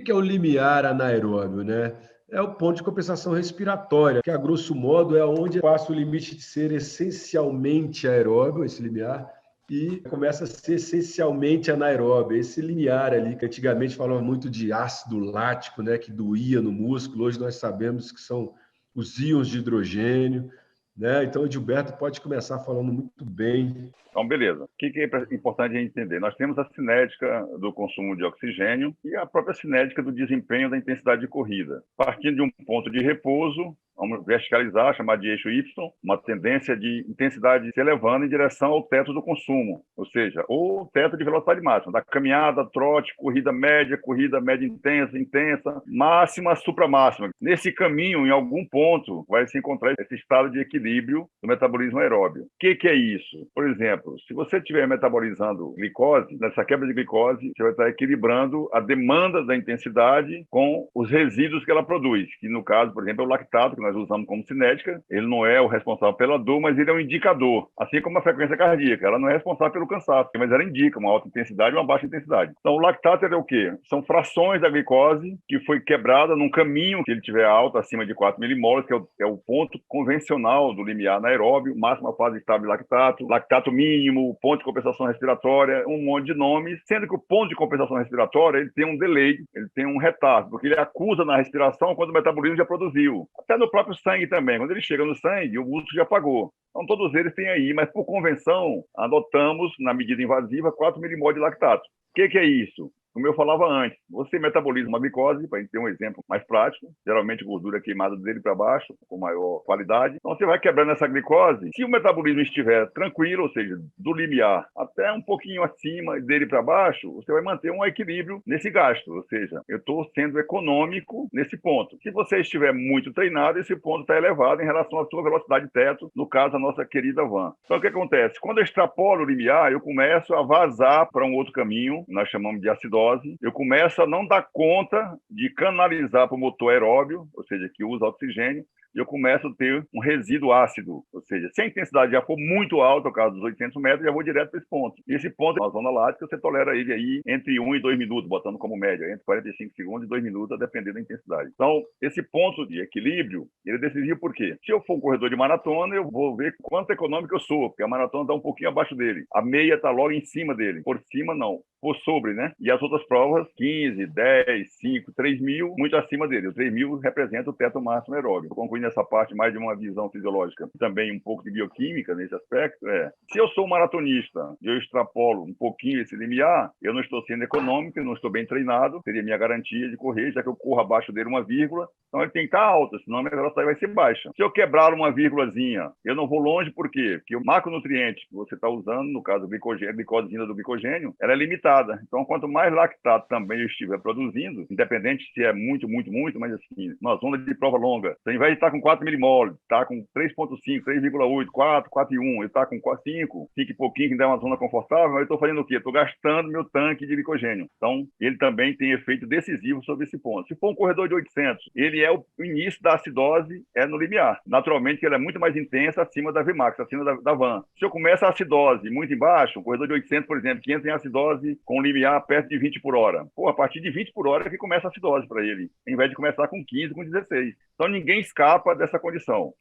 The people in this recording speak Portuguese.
que é o limiar anaeróbio, né? É o ponto de compensação respiratória, que a grosso modo é onde passa o limite de ser essencialmente aeróbio, esse limiar, e começa a ser essencialmente anaeróbio. Esse limiar ali, que antigamente falava muito de ácido lático, né, que doía no músculo, hoje nós sabemos que são os íons de hidrogênio, né? Então, o Gilberto pode começar falando muito bem. Então, beleza. O que é importante a gente entender? Nós temos a cinética do consumo de oxigênio e a própria cinética do desempenho da intensidade de corrida. Partindo de um ponto de repouso, vamos verticalizar, chamar de eixo Y, uma tendência de intensidade se elevando em direção ao teto do consumo, ou seja, o teto de velocidade máxima, da caminhada, trote, corrida média intensa, intensa, máxima, supramáxima. Nesse caminho, em algum ponto, vai se encontrar esse estado de equilíbrio do metabolismo aeróbio. O que é isso? Por exemplo, se você estiver metabolizando glicose, nessa quebra de glicose, você vai estar equilibrando a demanda da intensidade com os resíduos que ela produz, que no caso, por exemplo, é o lactato, que nós usamos como cinética. Ele não é o responsável pela dor, mas ele é um indicador, assim como a frequência cardíaca. Ela não é responsável pelo cansaço, mas ela indica uma alta intensidade e uma baixa intensidade. Então, o lactato é o quê? São frações da glicose que foi quebrada num caminho que ele tiver alto, acima de 4 milimolas, que é o ponto convencional do limiar anaeróbio, máxima fase estável de lactato, lactato mínimo, ponto de compensação respiratória, um monte de nomes, sendo que o ponto de compensação respiratória ele tem um delay, ele tem um retardo, porque ele acusa na respiração quando o metabolismo já produziu. Até no próprio sangue também, quando ele chega no sangue, o músculo já apagou. Então, todos eles têm aí, mas por convenção, adotamos, na medida invasiva, 4 milimoles de lactato. O que é isso? Como eu falava antes, você metaboliza uma glicose, para a gente ter um exemplo mais prático, geralmente gordura queimada dele para baixo, com maior qualidade. Então você vai quebrando essa glicose. Se o metabolismo estiver tranquilo, ou seja, do limiar até um pouquinho acima dele para baixo, você vai manter um equilíbrio nesse gasto, ou seja, eu estou sendo econômico nesse ponto. Se você estiver muito treinado, esse ponto está elevado em relação à sua velocidade teto, no caso, a nossa querida van. Então o que acontece? Quando eu extrapolo o limiar, eu começo a vazar para um outro caminho, nós chamamos de acidose. Eu começo a não dar conta de canalizar para o motor aeróbio, ou seja, que usa oxigênio, e eu começo a ter um resíduo ácido, ou seja, se a intensidade já for muito alta, no caso dos 800 metros, já vou direto para esse ponto. E esse ponto, na zona lática, você tolera ele aí entre 1 e 2 minutos, botando como média, entre 45 segundos e 2 minutos, a depender da intensidade. Então, esse ponto de equilíbrio, ele é decisivo por quê? Se eu for um corredor de maratona, eu vou ver quanto econômico eu sou, porque a maratona está um pouquinho abaixo dele. A meia está logo em cima dele. Por cima, não. Por sobre, né? E as outras provas, 15, 10, 5, 3 mil, muito acima dele. O 3 mil representa o teto máximo aeróbio. Concluindo essa parte mais de uma visão fisiológica, também um pouco de bioquímica nesse aspecto, se eu sou um maratonista e eu extrapolo um pouquinho esse limiar, eu não estou sendo econômico, eu não estou bem treinado, seria minha garantia de correr, já que eu corro abaixo dele uma vírgula, então ele tem que estar alto, senão a minha velocidade vai ser baixa. Se eu quebrar uma vírgulazinha, eu não vou longe, por quê? Porque o macronutriente que você está usando, no caso a glicosina do glicogênio, ela é limitada. Então, quanto mais lactato também eu estiver produzindo, independente se é muito, mas assim, uma zona de prova longa, então, ao invés de estar com 4 milimoles, está com 3,5, 3,8, 4, 4,1, ele está com 5 e pouquinho, que dá uma zona confortável, mas eu estou fazendo o quê? Estou gastando meu tanque de glicogênio. Então, ele também tem efeito decisivo sobre esse ponto. Se for um corredor de 800, ele é o início da acidose, é no limiar. Naturalmente, ele é muito mais intensa acima da Vmax, acima da van. Se eu começo a acidose muito embaixo, um corredor de 800, por exemplo, 500 em acidose com limiar perto de 20 por hora. Pô, a partir de 20 por hora é que começa a acidose para ele, em vez de começar com 15, com 16. Então, ninguém escapa dessa condição.